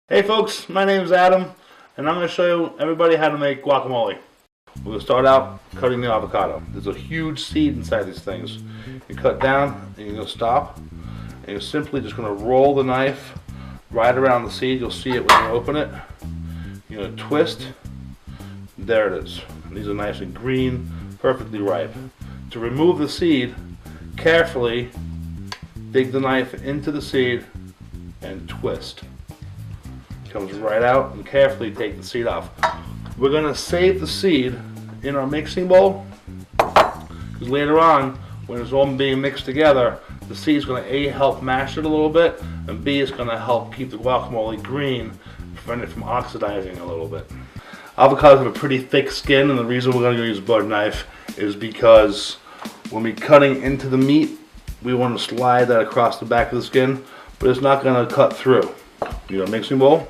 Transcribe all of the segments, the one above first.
Hey folks, my name is Adam, and I'm going to show you everybody how to make guacamole. We're going to start out cutting the avocado. There's a huge seed inside these things. You cut down, and you're going to stop, and you're simply just going to roll the knife right around the seed. You'll see it when you open it. You're going to twist. There it is. These are nice and green, perfectly ripe. To remove the seed, carefully dig the knife into the seed and twist. Comes right out, and carefully take the seed off. We're going to save the seed in our mixing bowl, because later on when it's all being mixed together, the seed is going to A, help mash it a little bit, and B, is going to help keep the guacamole green, prevent it from oxidizing a little bit. Avocados have a pretty thick skin, and the reason we're going to use a butter knife is because when we're cutting into the meat, we want to slide that across the back of the skin, but it's not going to cut through. You got a mixing bowl.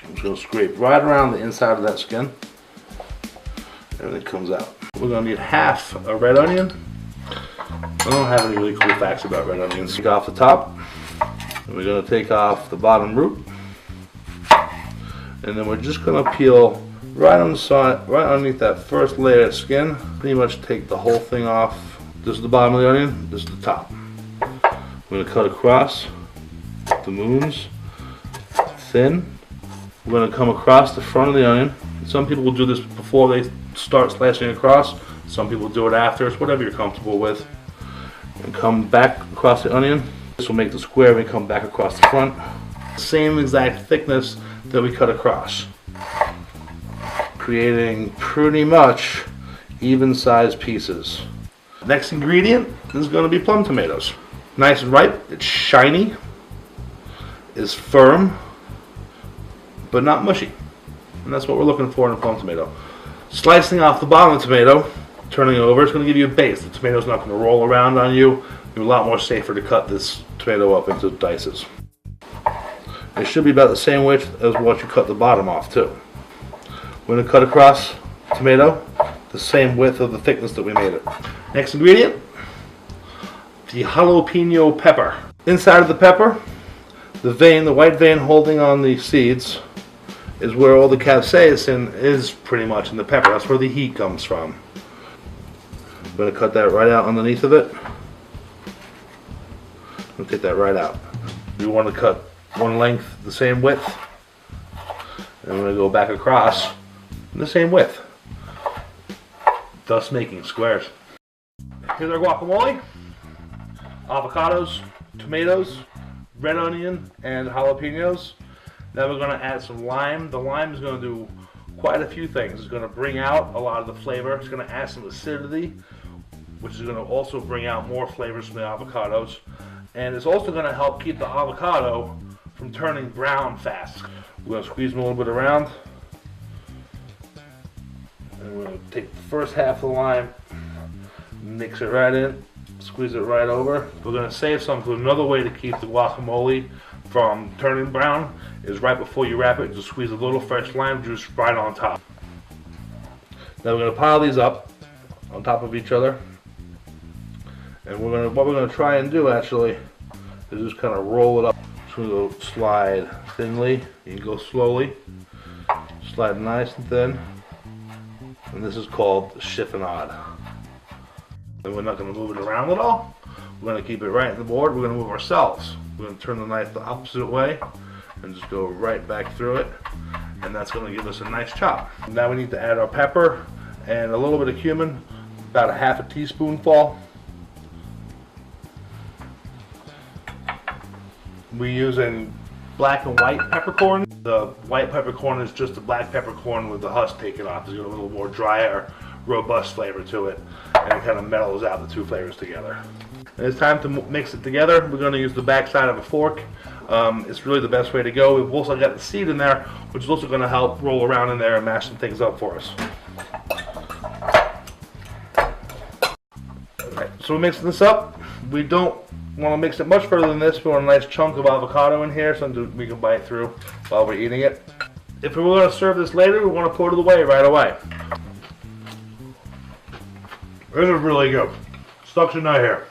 I'm just going to scrape right around the inside of that skin. Everything comes out. We're going to need half a red onion. I don't have any really cool facts about red onions. Take off the top. And we're going to take off the bottom root. And then we're just going to peel right on the side, right underneath that first layer of skin. Pretty much take the whole thing off. This is the bottom of the onion. This is the top. We're going to cut across the moons, thin. We're going to come across the front of the onion. Some people will do this before they start slicing across. Some people do it after. It's whatever you're comfortable with. And come back across the onion. This will make the square when we come back across the front. Same exact thickness that we cut across, creating pretty much even-sized pieces. Next ingredient is going to be plum tomatoes. Nice and ripe. It's shiny. Is firm, but not mushy. And that's what we're looking for in a plum tomato. Slicing off the bottom of the tomato, turning it over, it's going to give you a base. The tomato's not going to roll around on you. It's a lot more safer to cut this tomato up into dices. It should be about the same width as what you cut the bottom off too. We're going to cut across the tomato the same width of the thickness that we made it. Next ingredient, the jalapeno pepper. Inside of the pepper, the vein, the white vein holding on the seeds, is where all the capsaicin is pretty much in the pepper. That's where the heat comes from. I'm going to cut that right out underneath of it. We'll take that right out. We want to cut one length the same width, and we're going to go back across the same width, thus making squares. Here's our guacamole. Avocados, tomatoes, red onion, and jalapenos. Now we're going to add some lime. The lime is going to do quite a few things. It's going to bring out a lot of the flavor. It's going to add some acidity, which is going to also bring out more flavors from the avocados. And it's also going to help keep the avocado from turning brown fast. We're going to squeeze them a little bit around. And we're going to take the first half of the lime, mix it right in, squeeze it right over. We're going to save some, because another way to keep the guacamole from turning brown is right before you wrap it, just squeeze a little fresh lime juice right on top. Now we're going to pile these up on top of each other, and what we're going to try and do actually is just kind of roll it up. So we'll go slide thinly. You can go slowly, slide nice and thin, and this is called chiffonade. And we're not going to move it around at all. We're going to keep it right in the board. We're going to move ourselves. We're going to turn the knife the opposite way and just go right back through it, and that's going to give us a nice chop. Now we need to add our pepper and a little bit of cumin, about a half a teaspoonful. We're using black and white peppercorn. The white peppercorn is just the black peppercorn with the husk taken off. There's a little more drier, robust flavor to it, and it kind of mellows out the two flavors together. And it's time to mix it together. We're going to use the back side of a fork. It's really the best way to go. We've also got the seed in there, which is also going to help roll around in there and mash some things up for us. Alright, so we're mixing this up. We don't want to mix it much further than this. We want a nice chunk of avocado in here, something we can bite through while we're eating it. If we were going to serve this later, we want to pour it away right away. This is really good. Stuck in my hair.